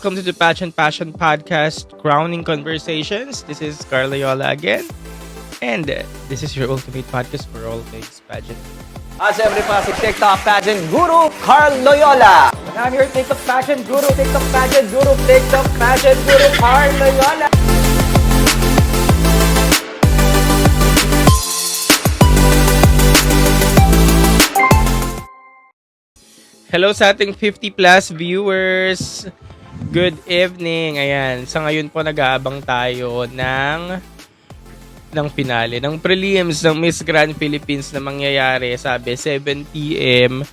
Welcome to the Passion Podcast, Crowning Conversations. This is Carl Loyola again, and this is your ultimate podcast for all things pageant. Siyempre pa si TikTok Pageant Guru, Carl Loyola. And I'm your TikTok Pageant Guru, TikTok Pageant Guru, TikTok Pageant Guru, Carl Loyola. Hello sa ating 50 plus viewers. Good evening. Ayan, sa ngayon po nag-aabang tayo ng finale, ng prelims ng Miss Grand Philippines na mangyayari, sabi 7 PM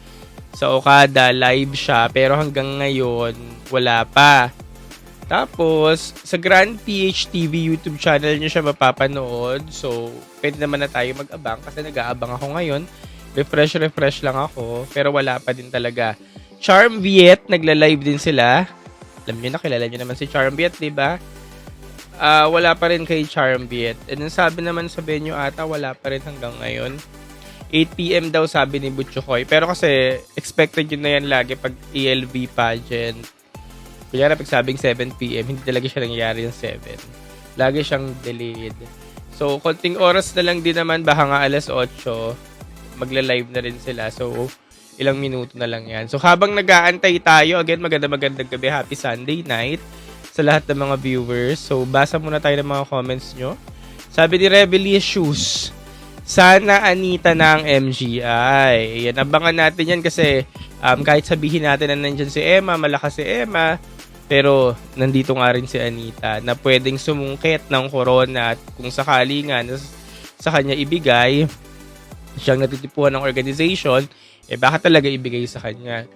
sa Okada, live siya, pero hanggang ngayon wala pa. Tapos sa Grand PH TV YouTube channel niyo siya mapapanood. So pwede naman na tayo mag-abang kasi nag-aabang ako ngayon. Refresh lang ako, pero wala pa din talaga. Charm Viet, nagla-live din sila. Alam niyo na, kilala niyo naman si Charm Viet, di ba? Wala pa rin kay Charm Viet. And then sabi naman sa venue ata, wala pa rin hanggang ngayon. 8 PM daw sabi ni Butchokoy. Pero kasi expected yun na yan lagi pag ELV pageant. Kaya pag sabing 7 PM, hindi talaga siya nangyayari yung 7. Lagi siyang delayed. So, konting oras na lang din naman, baka nga alas 8, magla-live na rin sila. So, ilang minuto na lang yan. So, habang nag-aantay tayo, again, magandang gabi, happy Sunday night sa lahat ng mga viewers. So, basa muna tayo ng mga comments nyo. Sabi ni Rebellious Shoes, sana Anita na ang MGI. Yan, abangan natin yan kasi kahit sabihin natin na nandyan si Emma, malakas si Emma, pero nandito nga rin si Anita na pwedeng sumungkit ng corona at kung sakali nga sa kanya ibigay, siyang natitipuhan ng organization, baka talaga ibigay sa kanya.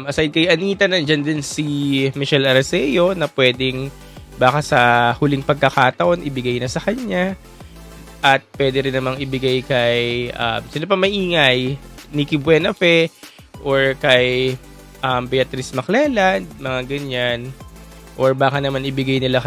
Aside kay Anita, nandyan din si Michelle Arceo na pwedeng baka sa huling pagkakataon ibigay na sa kanya. At pwede rin namang ibigay kay sino pa maingay, Nikki Buenafe or kay Beatrice Maclelland, mga ganyan. Or baka naman ibigay nila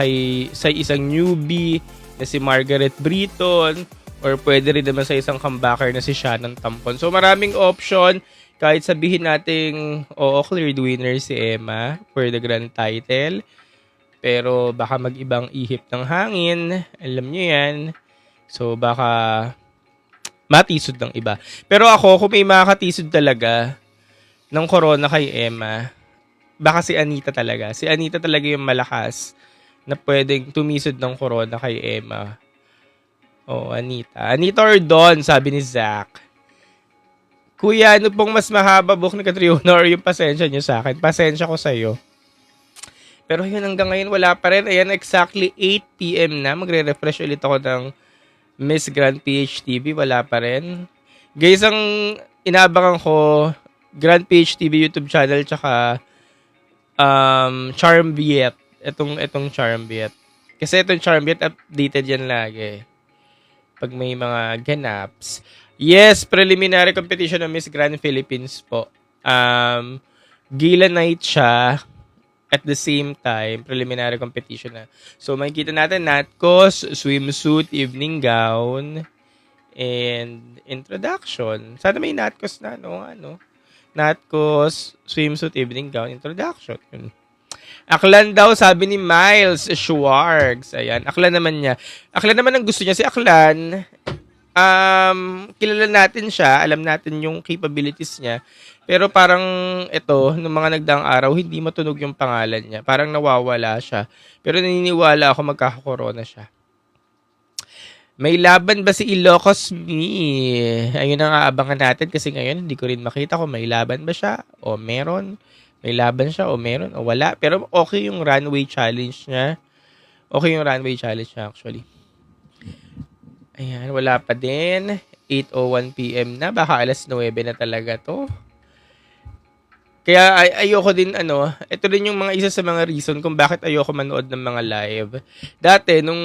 sa isang newbie na si Margaret Britton. Or pwede rin naman sa isang comebacker na si Shannon Tampon. So maraming option. Kahit sabihin nating cleared winner si Emma for the grand title. Pero baka mag-ibang ihip ng hangin. Alam nyo yan. So baka matisod ng iba. Pero ako, kung may makakatisod talaga ng corona kay Emma, baka si Anita talaga. Si Anita talaga yung malakas na pwedeng tumisod ng corona kay Emma. Anita. Anita or Dawn, sabi ni Zach. Kuya, ano pong mas mahaba buhok ni Catriona or yung pasensya niyo sa akin? Pasensya ko sa'yo. Pero yun, hanggang ngayon wala pa rin. Ayan, exactly 8 PM na. Magre-refresh ulit ako ng Miss Grand PH TV. Wala pa rin. Guys, ang inabangan ko, Grand PH TV YouTube channel, tsaka Charm Viet. Itong Charm Viet. Kasi itong Charm Viet, updated yan lagi pag may mga ganaps. Yes, preliminary competition ng Miss Grand Philippines po. Gala night siya at the same time, preliminary competition na. So, makikita natin Natcos, swimsuit, evening gown, and introduction. Sana may Natcos na, Natcos, swimsuit, evening gown, introduction. Yun. Aklan daw, sabi ni Miles Schwartz. Ayan, Aklan naman niya. Aklan naman ang gusto niya. Si Aklan, kilala natin siya. Alam natin yung capabilities niya. Pero parang ito, nung mga nagdaang araw, hindi matunog yung pangalan niya. Parang nawawala siya. Pero naniniwala ako magkakakorona siya. May laban ba si Ilocos Me? Ayun ang aabangan natin kasi ngayon hindi ko rin makita kung may laban ba siya o meron. May laban siya o meron o wala. Pero okay yung runway challenge niya. Okay yung runway challenge niya actually. Ayan, wala pa din. 8:01 PM na. Baka alas 9 na talaga to. Kaya ayoko din ito rin yung mga isa sa mga reason kung bakit ayoko manood ng mga live. Dati, nung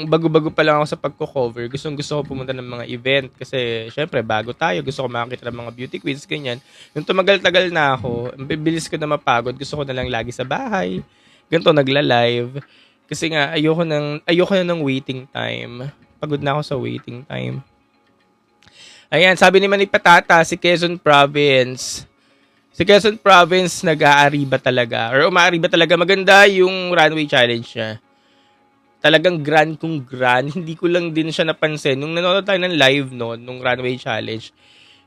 bago-bago pa lang ako sa pagko-cover, gusto ko pumunta ng mga event kasi syempre bago tayo, gusto ko makakita ng mga beauty queens, ganyan. Nung tumagal-tagal na ako, bibilis ko na mapagod, gusto ko na lang lagi sa bahay. Ganito, nagla-live. Kasi nga, ayoko na ng waiting time. Pagod na ako sa waiting time. Ayan, sabi ni Manny Patata, si Quezon Province, Si Quezon Province nag-aariba talaga or umaariba talaga. Maganda yung runway challenge niya. Talagang grand kung grand. Hindi ko lang din siya napansin. Nung nanonood tayo ng live noon, nung runway challenge,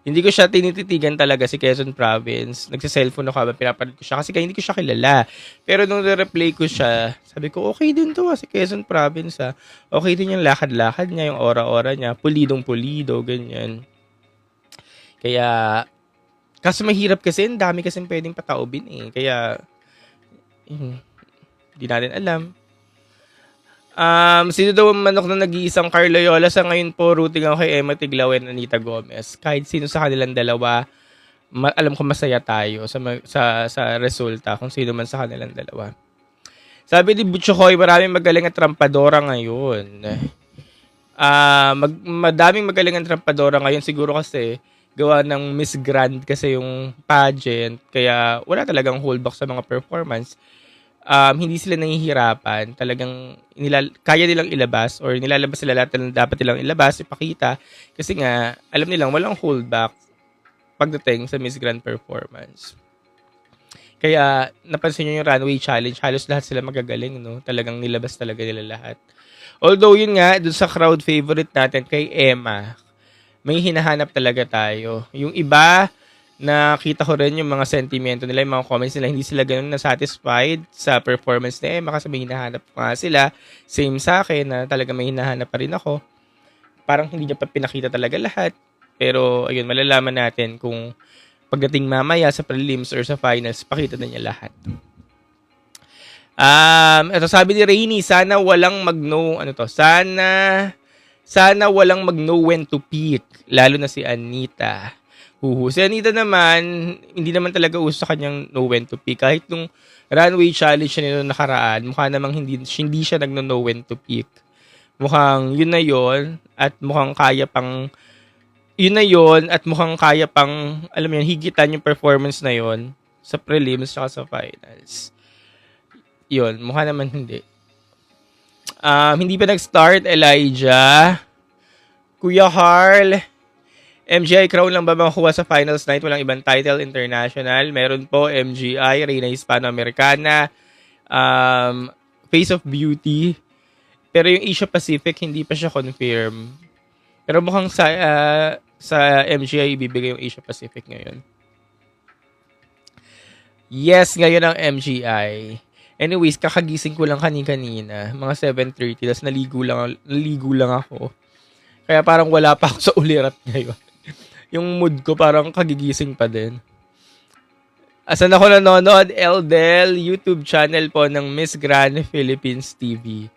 hindi ko siya tinititigan talaga si Quezon Province. Nagsa-cellphone ako habang pinapanood ko siya kasi hindi ko siya kilala. Pero nung na-replay ko siya, sabi ko, okay din to si Quezon Province Okay din yung lakad-lakad niya, yung aura-aura niya. Pulidong-pulido, ganyan. Kaya, kaso mahirap kasi, ang dami kasi pwedeng pataubin eh. Kaya, hindi natin alam. Sino daw ang manok na nag-iisang Carl Loyola? Sa ngayon po, rooting ako kay Emma Tiglao and Anita Gomez. Kahit sino sa kanilang dalawa, alam ko masaya tayo sa resulta kung sino man sa kanilang dalawa. Sabi ni Butcho Hoy, maraming magaling at trampadora ngayon. Madaming magaling at trampadora ngayon siguro kasi gawa ng Miss Grand kasi yung pageant. Kaya wala talagang holdback sa mga performance. Hindi sila nahihirapan. Talagang kaya nilang ilabas or nilalabas sila lahat ng dapat nilang ilabas, ipakita. Kasi nga, alam nilang walang holdback pagdating sa Miss Grand performance. Kaya, napansin nyo yung runway challenge, halos lahat sila magagaling, no? Talagang nilabas talaga nila lahat. Although, yun nga, dun sa crowd favorite natin, kay Emma, may hinahanap talaga tayo. Yung iba, nakita ko rin yung mga sentimento nila, yung mga comments nila, hindi sila ganun na-satisfied sa performance ni Emma kasi may hinahanap nga sila. Same sa akin na talaga may hinahanap pa rin ako. Parang hindi niya pa pinakita talaga lahat. Pero, ayun, malalaman natin kung pagdating mamaya sa prelims or sa finals, pakita na niya lahat. Ito sabi ni Rainy, sana walang sana walang mag-know when to pick, lalo na si Anita. Si Anita naman, hindi naman talaga uso sa kanyang know when to pick. Kahit nung runway challenge niya nung nakaraan, mukha namang hindi siya nag-know when to pick. Mukhang yun na yun, at mukhang kaya pang alam mo yan, higitan yung performance na yun sa prelims at sa finals. Yun, mukha naman hindi. Hindi pa nag-start, Elijah. Kuya Harl, MGI Crown lang ba makukuha sa finals night? Walang ibang title international. Meron po MGI, Reina Hispano-Americana, Face of Beauty. Pero yung Asia Pacific, hindi pa siya confirm. Pero mukhang sa MGI ibibigay yung Asia Pacific ngayon. Yes, ngayon ang MGI. Anyways, kakagising ko lang kanina, mga 7:30, tapos naligo lang ako. Kaya parang wala pa ako sa ulirat ngayon. Yung mood ko parang kagigising pa din. Asan ako nanonood? Eldel, YouTube channel po ng Miss Grand Philippines TV.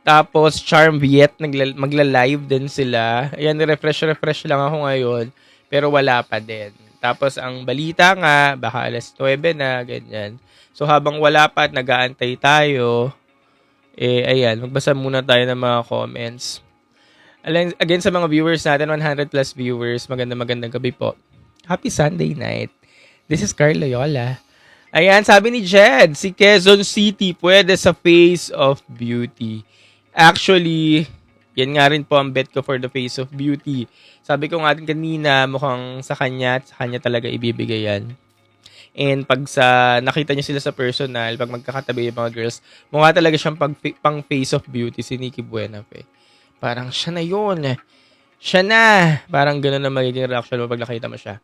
Tapos Charm Viet, magla-live din sila. Ayan, refresh lang ako ngayon. Pero wala pa din. Tapos ang balita nga, baka alas 9 na, ganyan. So habang wala pa at nag-aantay tayo, ayan, magbasa muna tayo ng mga comments. Again, sa mga viewers natin, 100 plus viewers, magandang gabi po. Happy Sunday night. This is Carl Loyola. Ayan, sabi ni Jed, si Quezon City pwede sa Face of Beauty. Actually, yan nga rin po ang bet ko for the Face of Beauty. Sabi ko nga din kanina, mukhang sa kanya talaga ibibigay yan. And pag nakita niyo sila sa personal, pag magkakatabi yung mga girls, mukha talaga siyang pang Face of Beauty si Nikki Buenafe. Parang siya na yun. Siya na. Parang gano'n na magiging reaction mo pag nakita mo siya.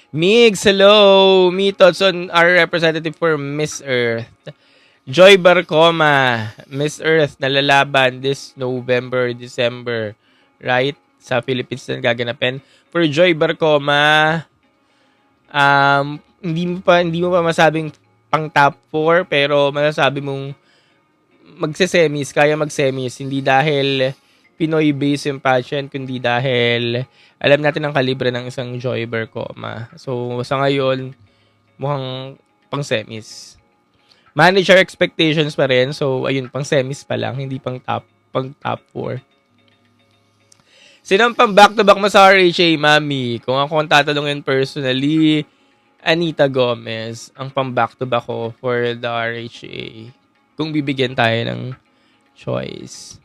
Migs, hello. Me thoughts on our representative for Miss Earth. Joy Barcoma, Miss Earth, nalalaban this November, December. Right? Sa Philippines na gaganapin. For Joy Barcoma, hindi mo pa masabing pang top 4, pero masasabi mong magse-semis, kaya mag-semis, hindi dahil Pinoy-based yung pageant, kundi dahil alam natin ang kalibre ng isang Joy Barcoma. So, sa ngayon, mukhang pang-semis. Manage our expectations pa rin. So, ayun, pang-semis pa lang, hindi pang top 4. Sino ang pang back-to-back mo sa RHA, Mami? Kung ako ang tatanungin personally, Anita Gomez, ang pang back-to-back ko for the RHA. Kung bibigyan tayo ng choice.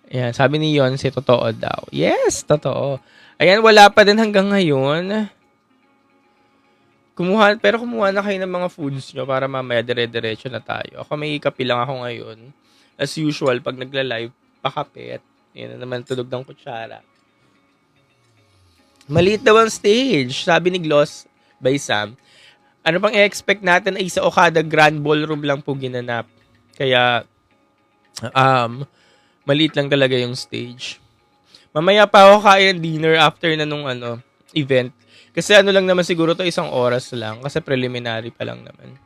Ayan, sabi ni Yon, totoo daw. Yes, totoo. Ayan, wala pa din hanggang ngayon. Pero kumuha na kayo ng mga foods nyo para mamaya dire-diretso na tayo. Ako may kape lang ako ngayon. As usual, pag nagla-live, pakapit. Yan na naman tulog ng kutsara. Maliit daw ang stage, sabi ni Gloss by Sam. Ano pang i-expect natin ay sa Okada Grand Ballroom lang po ginanap. Kaya, maliit lang talaga yung stage. Mamaya pa ako kain dinner after na nung event. Kasi lang naman siguro to 1 oras lang. Kasi preliminary pa lang naman.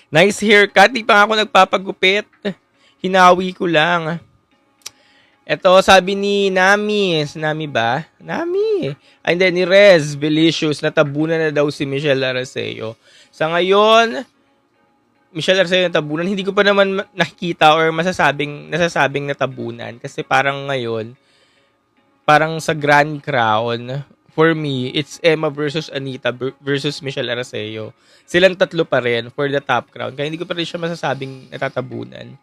Nice haircut. Di pa ako nagpapagupit. Hinawi ko lang. Ito, sabi ni Nami. Nami ba? Nami. Ay, hindi, ni Rez Belicious. Natabunan na daw si Michelle Arceo. Sa ngayon, Michelle Arceo natabunan. Hindi ko pa naman nakikita or nasasabing natabunan. Kasi parang ngayon, parang sa Grand Crown, for me, it's Emma versus Anita versus Michelle Arceo. Silang tatlo pa rin for the top crown. Kaya hindi ko pa rin siya masasabing natatabunan.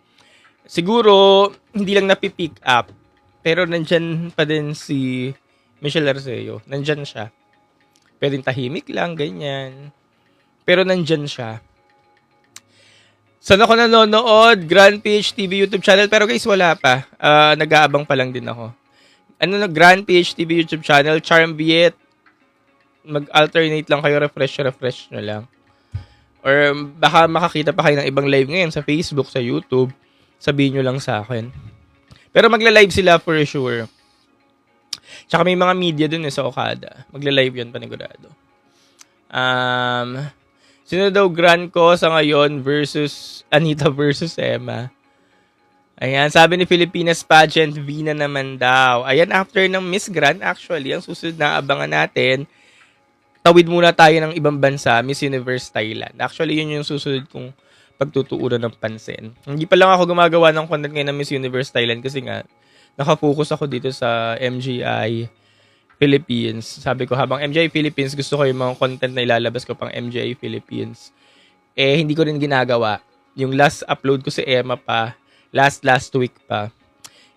Siguro, hindi lang napipick up. Pero nandyan pa din si Michelle Arceo. Nandyan siya. Pwedeng tahimik lang, ganyan. Pero nandyan siya. Saan ako nanonood? Grand PH TV YouTube channel. Pero guys, wala pa. Nag-aabang pa lang din ako. Grand PH TV YouTube channel, Charm Viet. Mag-alternate lang kayo, refresh nyo lang. Or baka makakita pa kayo ng ibang live ngayon sa Facebook, sa YouTube. Sabihin nyo lang sa akin. Pero magla-live sila for sure. Tsaka may mga media dun sa Okada. Magla-live yun, panigurado. Sino daw grand ko sa ngayon versus Anita versus Emma? Ayan, sabi ni Filipinas Pageant, Vina naman daw. Ayan, after ng Miss Grand, actually, ang susunod na abangan natin, tawid muna tayo ng ibang bansa, Miss Universe Thailand. Actually, yun yung susunod kong pagtutuuran ng pansin. Hindi pa lang ako gumagawa ng content ngayon ng Miss Universe Thailand kasi nga, nakafocus ako dito sa MGI Philippines. Sabi ko, habang MGI Philippines, gusto ko yung mga content na ilalabas ko pang MGI Philippines. Hindi ko rin ginagawa. Yung last upload ko si Emma pa, last week pa.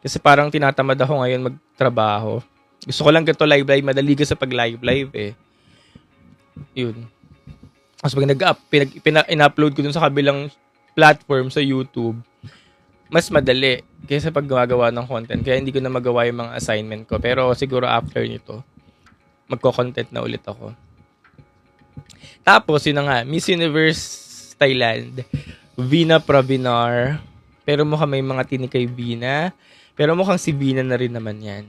Kasi parang tinatamad ako ngayon magtrabaho. Gusto ko lang ganito live, madali ka sa pag-live Yun. Kasi pag in-upload ko dun sa kabilang platform sa YouTube, mas madali kaysa pag gumagawa ng content. Kaya hindi ko na magawa yung mga assignment ko. Pero siguro after nito, magko-content na ulit ako. Tapos, yun na nga, Miss Universe Thailand, Vina Pravinar. Pero mukhang may mga tinik kay Vina. Pero mukhang si Vina na rin naman yan.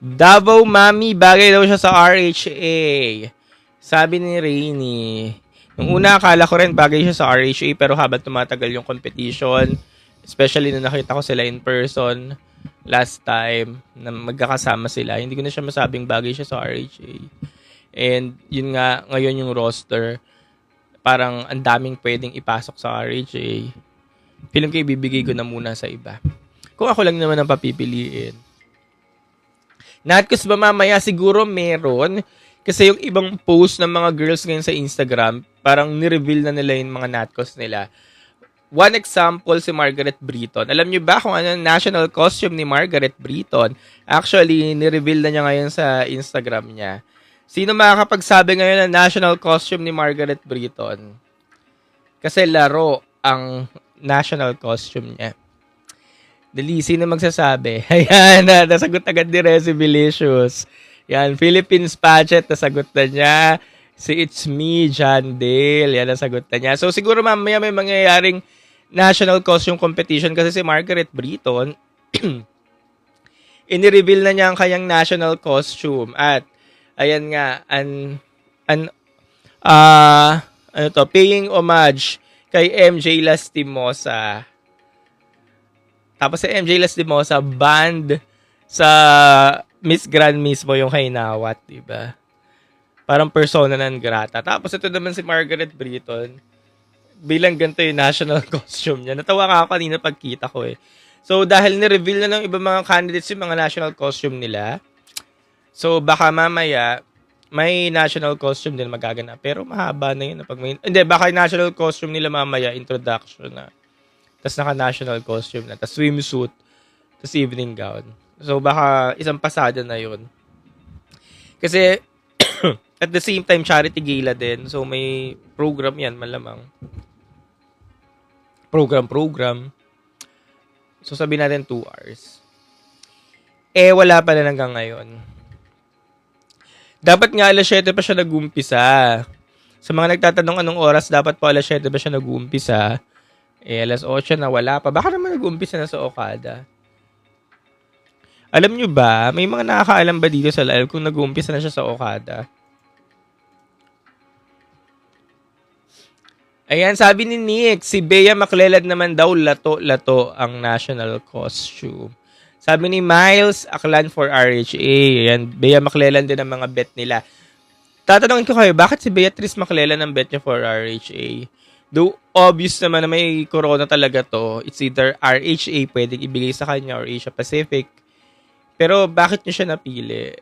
Davao Mami, bagay daw siya sa RHA. Sabi ni Rainy. Nung una, akala ko rin bagay siya sa RHA. Pero habang tumatagal yung competition, especially nung nakita ko sila in person last time, na magkakasama sila, hindi ko na siya masabing bagay siya sa RHA. And yun nga, ngayon yung roster, parang ang daming pwedeng ipasok sa RHA. Feeling ko ibibigay ko na muna sa iba. Kung ako lang naman ang papipiliin. Natkos ba mamaya? Siguro meron. Kasi yung ibang post ng mga girls ngayon sa Instagram, parang nireveal na nila yung mga natkos nila. One example, si Margaret Britton. Alam niyo ba kung ano ang national costume ni Margaret Britton? Actually, nireveal na niya ngayon sa Instagram niya. Sino makakapagsabi ngayon ng national costume ni Margaret Britton? Kasi laro ang national costume niya. Dali, sino magsasabi? Ayan, nasagot agad ni Rezi Belicious. Yan, Philippines Pageant, nasagot na niya. Si It's Me, John Dale, yan, nasagot na niya. So, siguro mamaya may mangyayaring national costume competition kasi si Margaret Britton, inireveal na niya ang kanyang national costume. At, ayan nga, paying homage kay MJ Lastimosa. Tapos si MJ Lastimosa, banned sa Miss Grand mismo yung kay Nawat, diba? Parang persona non grata. Tapos ito naman si Margaret Britton, bilang ganito yung national costume niya. Natawa ka ako kanina pagkita ko eh. So, dahil ni-reveal na ng ibang mga candidates yung mga national costume nila, so baka mamaya, may national costume din magaganap. Pero mahaba na yun. Hindi, baka yung national costume nila mamaya, introduction na. Tapos naka-national costume na. Tapos swimsuit. Tapos evening gown. So, baka isang pasada na yun. Kasi, at the same time, charity gala din. So, may program yan, malamang. Program. So, sabi natin 2 hours. Wala pa na hanggang ngayon. Dapat nga alas 7 pa siya nag-umpisa. Sa mga nagtatanong anong oras, dapat pa alas 7 pa siya nag-umpisa. Alas 8 na wala pa. Baka naman nag-umpisa na sa Okada. Alam nyo ba, may mga nakakaalam ba dito sa live kung nag-uumpisa na siya sa Okada? Ayan, sabi ni Nick, si Bea Maclelad naman daw lato-lato ang national costume. Sabi ni Miles, Aklan for RHA. Ayan, Bea Maclelad din ang mga bet nila. Tatanungin ko kayo, bakit si Beatrice Maclelad ang bet niya for RHA? Though obvious naman na may corona talaga to, it's either RHA pwedeng ibigay sa kanya or Asia Pacific. Pero bakit niyo siya napili?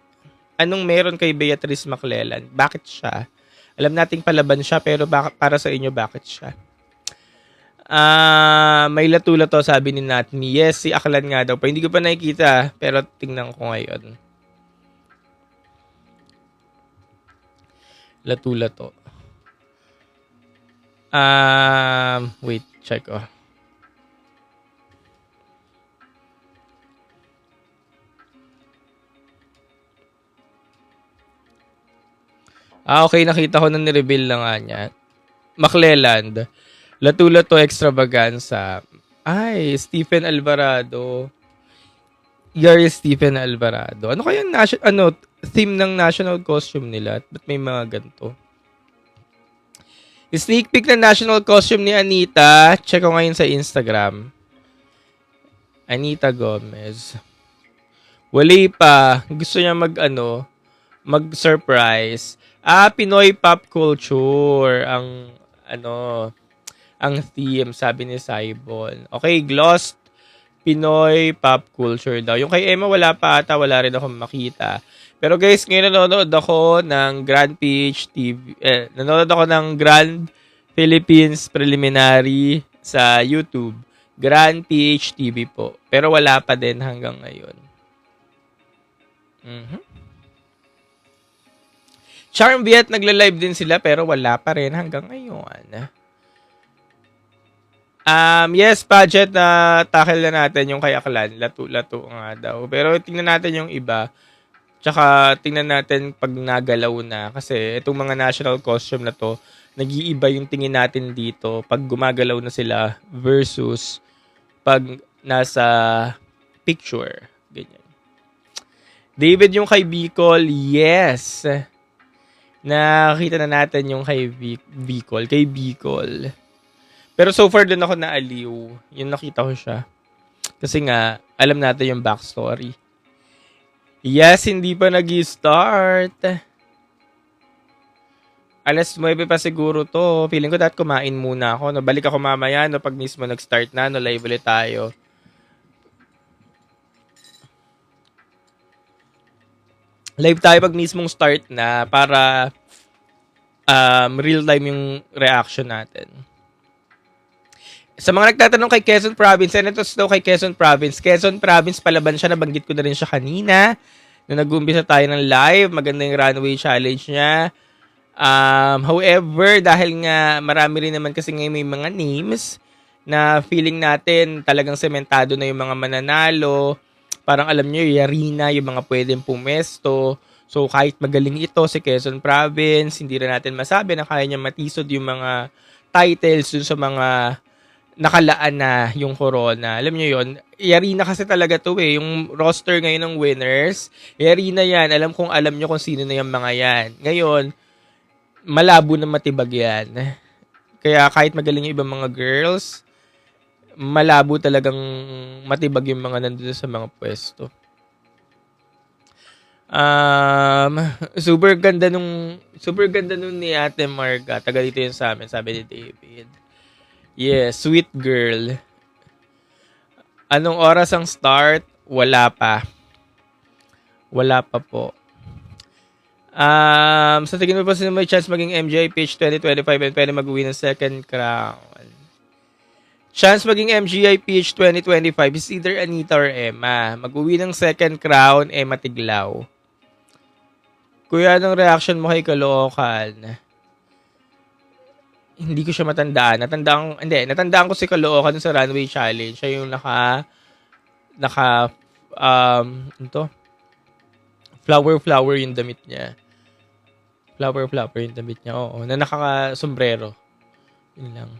Anong meron kay Beatrice Maclellan? Bakit siya? Alam nating palaban siya, pero para sa inyo, bakit siya? May lato-lato, sabi ni Natni. Yes, si Aklan nga daw. Hindi ko pa nakikita, pero tingnan ko ngayon. Lato-lato. Wait, check oh. Okay, nakita ko na ni-reveal na nga niya. Maclelland. Lato-lato extravaganza. Ay, Stephen Alvarado. Gary Stephen Alvarado. Ano kaya theme ng national costume nila? Ba't may mga ganito? Sneak peek na national costume ni Anita. Check ko ngayon sa Instagram. Anita Gomez. Wali pa. Gusto niya mag-surprise. Pinoy pop culture ang theme, sabi ni Saibon. Okay, Glossed Pinoy pop culture daw. Yung kay Emma wala pa ata, wala rin ako makita. Pero guys, ngayon nanonood ako ng Grand PH TV. Nanonood ako ng Grand Philippines Preliminary sa YouTube. Grand PH TV po. Pero wala pa din hanggang ngayon. Charm Viet, nagla-live din sila pero wala pa rin hanggang ngayon. Yes, budget na tackle na natin yung kay Aklan. Lato-lato nga daw. Pero tingnan natin yung iba. Tsaka tingnan natin pag nagalaw na. Kasi itong mga national costume na to, nag-iiba yung tingin natin dito pag gumagalaw na sila versus pag nasa picture. Ganyan. David, yung kay Bicol, yes. Nakita na natin yung kay Bicol. Kay Bicol. Pero so far din ako naaliw. Yung nakita ko siya. Kasi nga, alam natin yung backstory. Yes, hindi pa nag-start. Alas 9 pa siguro to. Feeling ko dapat kumain muna ako. No? Balik ako mamaya no, pag mismo nag-start na. No, live ulit tayo. Live tayo pag mismong start na para real time yung reaction natin. Sa mga nagtatanong kay Quezon Province, senatos daw kay Quezon Province. Quezon Province, palaban siya. Nabanggit ko na rin siya kanina. Nung nag-umpisa tayo ng live, maganda yung runway challenge niya. However, dahil nga marami rin naman kasi ngayon may mga names na feeling natin talagang sementado na yung mga mananalo. Parang alam nyo, Yarina, yung mga pwedeng pumesto. So, kahit magaling ito si Quezon Province, hindi rin natin masabi na kaya niya matisod yung mga titles dun sa mga nakalaan na yung corona. Alam nyo yun, Yarina kasi talaga to eh. Yung roster ngayon ng winners, Yarina yan. Alam nyo kung sino na yung mga yan. Ngayon, malabo na matibag yan. Kaya kahit magaling yung ibang mga girls, malabo talagang matibag yung mga nandun sa mga pwesto. Super ganda nung ni Ate Marga. Taga dito yun sa amin, sabi ni David. Yes, sweet girl. Anong oras ang start? Wala pa. Wala pa po. Sa tingin mo pa sino may chance maging MJ Pitch 2025 and pwede mag-win ng second crown? Chance maging MGI PH 2025 is either Anita or Emma. Mag-uwi ng second crown, Emma Tiglao. Kuya, anong reaction mo kay Caloocan? Hindi ko siya matandaan. Natandaan ko si Caloocan sa runway challenge. Siya yung ito, flower yung damit niya. Flower yung damit niya. Oo, na nakaka-sombrero. Yun lang.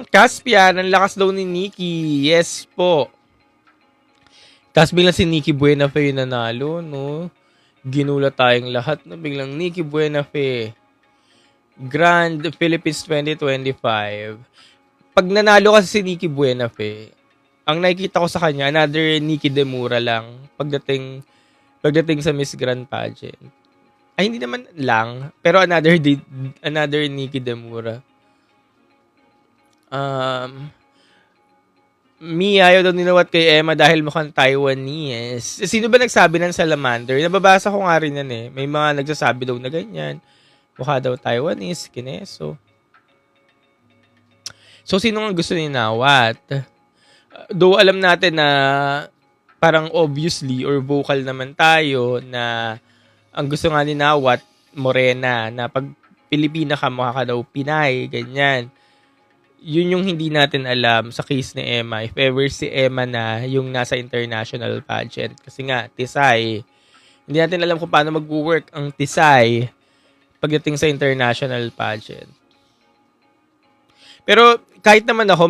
Caspian, ang lakas daw ni Nikki. Yes po. Tapos biglang si Nikki Buenafe yung nanalo, no? Ginula tayong lahat, no? Biglang Nikki Buenafe. Grand Philippines 2025. Pag nanalo kasi si Nikki Buenafe, ang nakikita ko sa kanya, another Nikki Demura lang pagdating sa Miss Grand Pageant. Ay, hindi naman lang, pero another Nikki Demura. Ayaw daw ninawat kay Emma dahil mukhang Taiwanese. Sino ba nagsabi ng salamander? Nababasa ko nga rin yan eh. May mga nagsasabi daw na ganyan. Mukha daw Taiwanese, kineso. So, sino nga gusto ninawat? Though alam natin na parang obviously or vocal naman tayo na ang gusto nga ninawat, Morena, na pag Pilipina ka, mukha ka daw Pinay, ganyan. Yun yung hindi natin alam sa case ni Emma. If ever si Emma na yung nasa international pageant. Kasi nga, Tisay. Hindi natin alam kung paano mag-work ang Tisay pagdating sa international pageant. Pero kahit naman ako,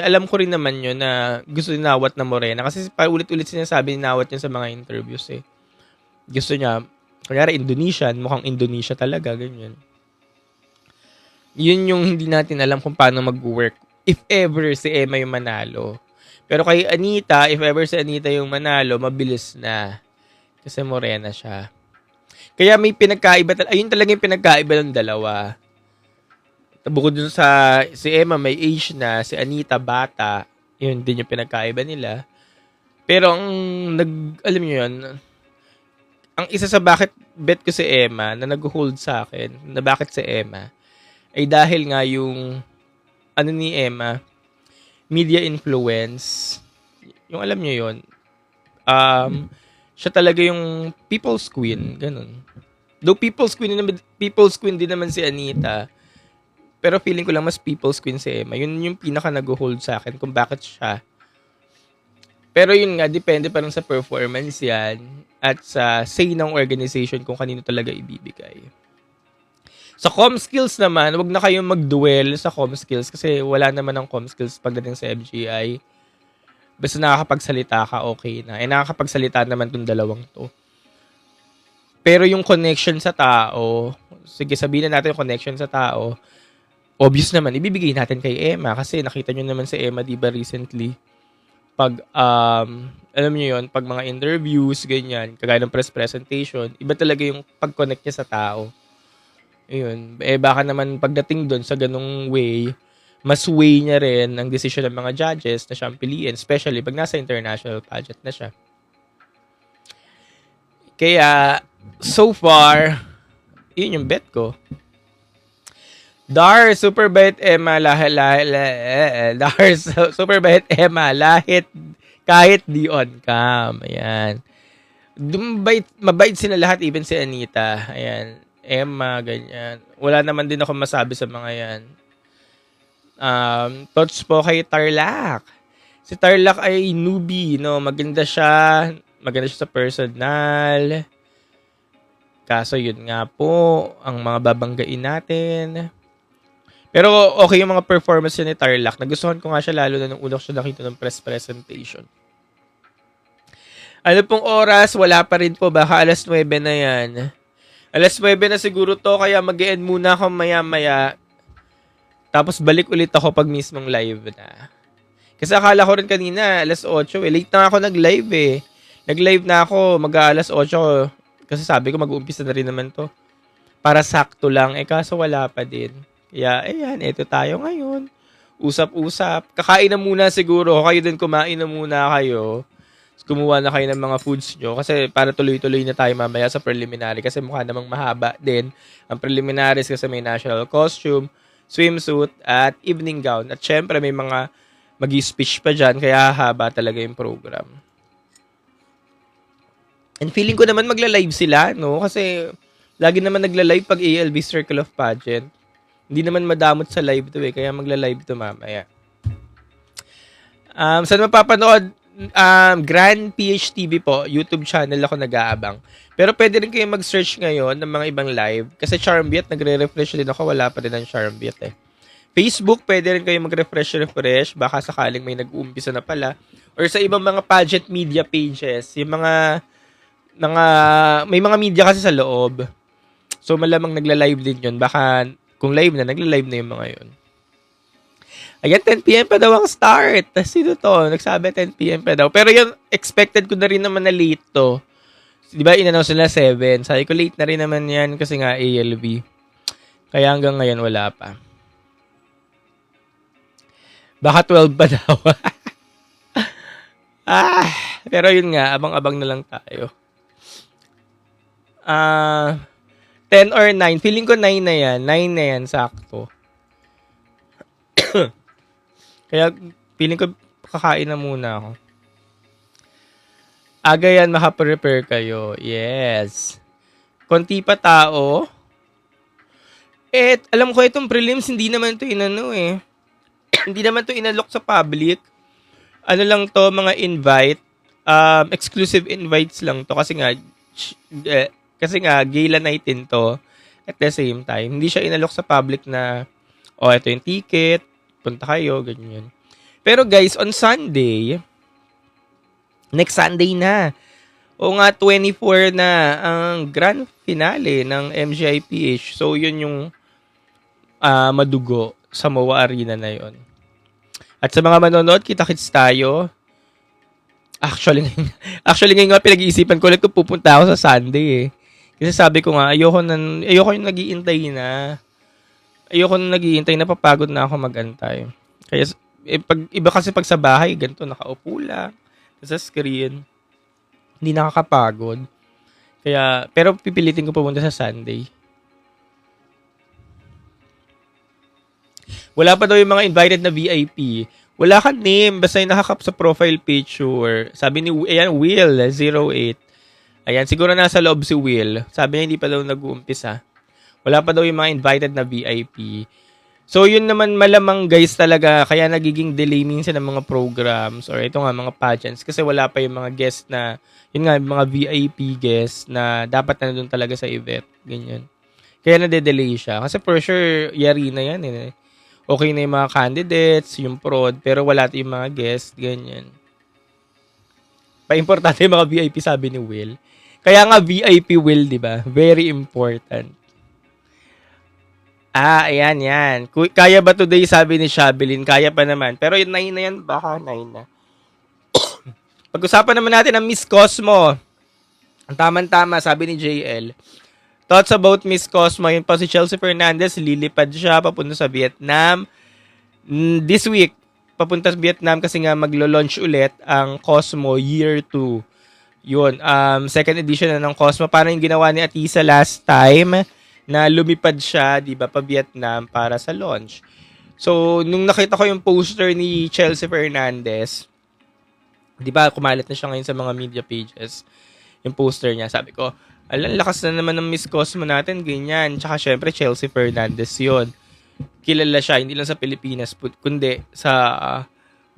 alam ko rin naman yun na gusto ninawat na Morena. Kasi ulit-ulit sinasabi ninawat niya sa mga interviews eh. Gusto niya, kunyari Indonesian, mukhang Indonesia talaga, ganyan. Yun yung hindi natin alam kung paano mag-work if ever si Emma yung manalo. Pero kay Anita, if ever si Anita yung manalo, mabilis na. Kasi Morena siya. Kaya may pinagkaiba, ayun talaga yung pinagkaiba ng dalawa. Bukod dun sa si Emma may age na, si Anita bata, yun din yung pinagkaiba nila. Pero alam niyo yun, ang isa sa bakit bet ko si Emma, na nag-hold sa akin, na bakit si Emma, ay dahil nga yung ni Emma, media influence, yung alam niyo yun, siya talaga yung people's queen, ganun. Though people's queen din naman si Anita, pero feeling ko lang mas people's queen si Emma. Yun yung pinaka nag-hold sa akin kung bakit siya. Pero yun nga, depende pa rin sa performance yan at sa say ng organization kung kanino talaga ibibigay. Sa com skills naman, wag na kayong mag-duel sa com skills kasi wala naman ng com skills pagdating sa MGI. Basta nakakapagsalita ka, okay na. Nakakapagsalita naman tong dalawang to. Pero yung connection sa tao, sige sabihin na natin yung connection sa tao, obvious naman, ibibigay natin kay Emma kasi nakita nyo naman si Emma, diba, recently. Pag, alam nyo yun, pag mga interviews, ganyan, kagaya ng press presentation, iba talaga yung pag-connect niya sa tao. Ayun. Baka naman pagdating doon sa ganung way, mas way niya rin ang decision ng mga judges na siyang piliin, especially pag nasa international pageant na siya. Kaya, so far, yun yung bet ko. Dar, super bait Emma, super bait Emma, kahit di on cam. Ayan. Mabait sila lahat, even si Anita. Ayan. Emma, ganyan. Wala naman din ako masabi sa mga yan. Thoughts po kay Tarlac. Si Tarlac ay newbie, no? Maganda siya sa personal. Kaso yun nga po, ang mga babanggain natin. Pero okay yung mga performance ni Tarlac. Nagustuhan ko nga siya lalo na nung una ko siya nakita ng press presentation. Ano pong oras? Wala pa rin po. Baka alas 9 na yan. Alas 9 na siguro to, kaya mag-e-end muna ako maya-maya. Tapos balik ulit ako pag mismong live na. Kasi akala ko rin kanina, alas 8 eh. Late na ako nag-live eh. Nag-live na ako, mag-alas 8. Kasi sabi ko mag-uumpisa na rin naman to. Para sakto lang, kaso wala pa din. Kaya, ayan, eto tayo ngayon. Usap-usap. Kakain na muna siguro. Kayo din kumain na muna kayo. kumuha na kayo ng mga foods nyo kasi para tuloy-tuloy na tayo mamaya sa preliminary kasi mukha namang mahaba din ang preliminaries kasi may national costume, swimsuit, at evening gown. At syempre may mga mag-speech pa dyan kaya haba talaga yung program. And feeling ko naman magla-live sila, no? Kasi lagi naman nagla-live pag ALB Circle of Pageant. Hindi naman madamot sa live to kaya magla-live to mamaya. Saan mapapanood? Grand PHTV po, YouTube channel ako nag-aabang. Pero pwede rin kayo mag-search ngayon ng mga ibang live. Kasi Charmbeat, nagre-refresh din ako. Wala pa rin ang Charmbeat Facebook, pwede rin kayo mag-refresh. Baka sakaling may nag-uumpisa na pala. Or sa ibang mga pageant media pages. Yung may mga media kasi sa loob. So malamang nagla-live din yun. Baka kung live na, nagla-live na yung mga yun. Ayan, 10 p.m. pa daw ang start. Sino to? Nagsabi 10 p.m. pa daw. Pero yun, expected ko na rin naman na late to. Di ba, in-announce nila 7. Sabi ko, late na rin naman yan kasi nga ALB. Kaya hanggang ngayon, wala pa. Baka 12 pa daw. Pero yun nga, abang-abang na lang tayo. 10 or 9. Feeling ko 9 na yan. 9 na yan, sakto. Kaya, feeling ko, kakain na muna ako. Aga yan, makaprepare kayo. Yes. Konti pa tao. Alam ko itong prelims, hindi naman ito inano hindi naman ito inalok sa public. Ano lang to, mga invite. Exclusive invites lang to. Kasi nga, gala night din to. At the same time, hindi siya inalok sa public na, ito yung ticket, punta kayo, ganyan. Pero guys, on Sunday, next Sunday na. O nga, 24 na ang grand finale ng MGIPH. So, yun yung madugo sa MOA Arena na yun. At sa mga manonood, kita-kits tayo. Actually, ngayon nga pinag-iisipan ko ulit kung pupunta ako sa Sunday Kasi sabi ko nga, ayoko yung nag-iintay na. Ayoko na nag-iintay, napapagod na ako mag-antay. Kaya, iba kasi pag sa bahay, ganito, nakaupo lang, sa screen, hindi nakakapagod. Kaya, pero pipilitin ko pumunta sa Sunday. Wala pa daw yung mga invited na VIP. Wala ka name, basta yung nakakap sa profile picture. Sabi ni, Will, 08. Ayan, siguro nasa loob si Will. Sabi niya, hindi pa daw nag-uumpisa. Wala pa daw yung mga invited na VIP. So, yun naman malamang guys talaga, kaya nagiging delay minsan ng mga programs or ito nga, mga pageants. Kasi wala pa yung mga guest na, yun nga, mga VIP guests na dapat na doon talaga sa event. Ganyan. Kaya nade-delay siya. Kasi for sure, yari na yan Okay na yung mga candidates, yung prod, pero wala yung mga guests, ganyan. Pa-importante yung mga VIP, sabi ni Will. Kaya nga VIP Will, di ba? Very important. Ayan, yan. Kaya ba today, sabi ni Shabilin? Kaya pa naman. Pero yung 9 na yan, baka 9 na. Pag-usapan naman natin ang Miss Cosmo. Ang tama-tama, sabi ni JL. Thoughts about Miss Cosmo. Yun pa si Chelsea Fernandez. Lilipad siya papunta sa Vietnam. This week, papunta sa Vietnam kasi nga maglo-launch ulit ang Cosmo Year 2. Yun, second edition na ng Cosmo. Parang yung ginawa ni Atisa last time na lumipad siya, di ba, pa Vietnam para sa launch. So, nung nakita ko yung poster ni Chelsea Fernandez, di ba, kumalat na siya ngayon sa mga media pages, yung poster niya, sabi ko, lakas na naman ng Miss Cosmo natin, ganyan. Tsaka, syempre, Chelsea Fernandez yun. Kilala siya, hindi lang sa Pilipinas, kundi sa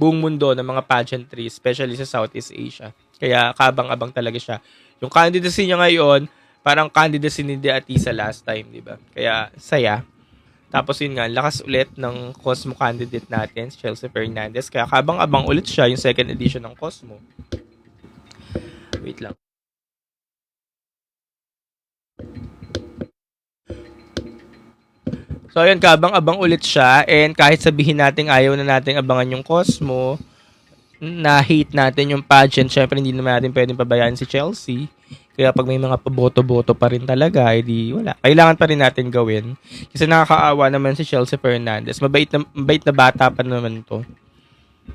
buong mundo ng mga pageantry, especially sa Southeast Asia. Kaya, kabang-abang talaga siya. Yung candidacy niya ngayon, parang candidacy ni De Atisa last time, di ba? Kaya, saya. Tapos yun nga, lakas ulit ng Cosmo candidate natin, Chelsea Fernandez. Kaya kabang-abang ulit siya yung second edition ng Cosmo. Wait lang. So, ayun, kabang-abang ulit siya. And kahit sabihin natin ayaw na natin abangan yung Cosmo, na hate natin yung pageant, syempre hindi naman natin pwedeng pabayaan si Chelsea. Kaya pag may mga paboto-boto pa rin talaga, edi wala. Kailangan pa rin natin gawin. Kasi nakakaawa naman si Chelsea Fernandez. Mabait na bata pa naman to.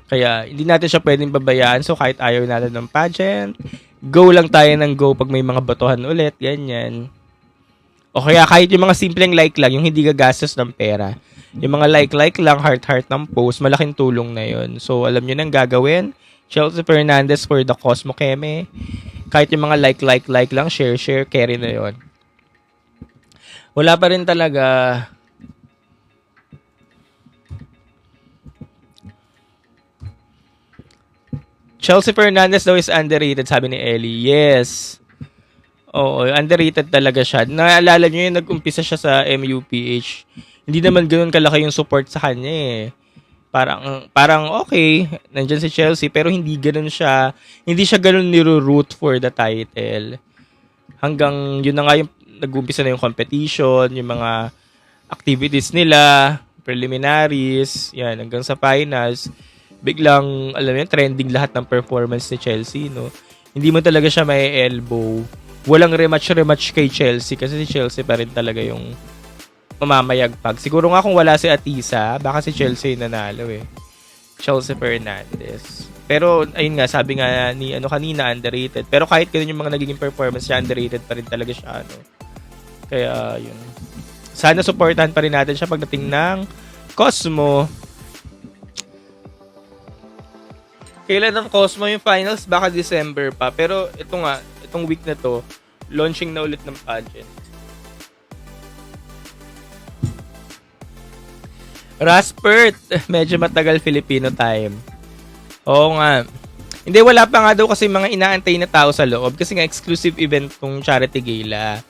Kaya hindi natin siya pwedeng babayaan. So kahit ayaw natin ng pageant, go lang tayo ng go pag may mga botohan ulit, ganyan. O kaya kahit yung mga simpleng like lang, yung hindi gagastos ng pera. Yung mga like lang, heart ng post, malaking tulong na yun. So alam nyo nang gagawin. Chelsea Fernandez for the Cosmo Keme. Kahit yung mga like lang, share, carry na yun. Wala pa rin talaga. Chelsea Fernandez daw is underrated, sabi ni Ellie. Yes. Oo, underrated talaga siya. Naalala nyo yung nag-umpisa siya sa MUPH. Hindi naman ganoon kalaki yung support sa kanya eh. Parang okay, nandyan si Chelsea, pero hindi hindi siya ganoon niro-root for the title. Hanggang yun na nga yung nag-umpisa na yung competition, yung mga activities nila, preliminaries, yan, hanggang sa finals. Biglang, alam mo yun, trending lahat ng performance ni Chelsea, no? Hindi mo talaga siya may elbow. Walang rematch kay Chelsea kasi si Chelsea pa rin talaga yung mamamayagpag. Siguro nga kung wala si Atisa, baka si Chelsea nanalo eh. Chelsea Fernandez. Pero, ayun nga, sabi nga ni kanina, underrated. Pero kahit ganun yung mga nagiging performance siya, underrated pa rin talaga siya, ano. Kaya, yun. Sana supportahan pa rin natin siya pagdating ng Cosmo. Kailan ng Cosmo yung finals? Baka December pa. Pero itong week na to, launching na ulit ng pageant. Raspert, medyo matagal Filipino time. Oo nga. Hindi, wala pa nga daw kasi mga inaantay na tao sa loob kasi nga exclusive event tong charity gala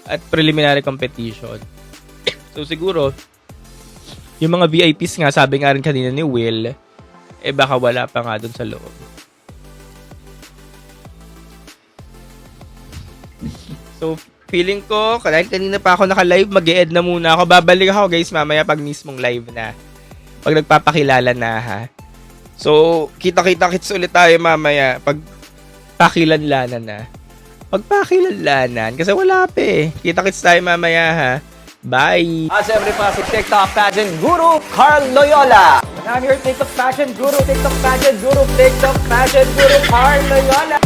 at preliminary competition. So siguro, yung mga VIPs nga, sabi nga rin kanina ni Will, baka wala pa nga dun sa loob. So, feeling ko, dahil kanina pa ako naka-live, mag-e-ed na muna ako. Babalik ako guys mamaya pag mismong live na. Pag nagpapakilala na ha. So, kita-kits ulit tayo mamaya pag pakilanlanan na. Pag pakilanlanan, kasi wala pa eh. Kita-kits tayo mamaya ha. Bye! Siyempre pa si TikTok pageant guru Carl Loyola. And I'm your TikTok pageant guru, TikTok pageant guru Carl Loyola.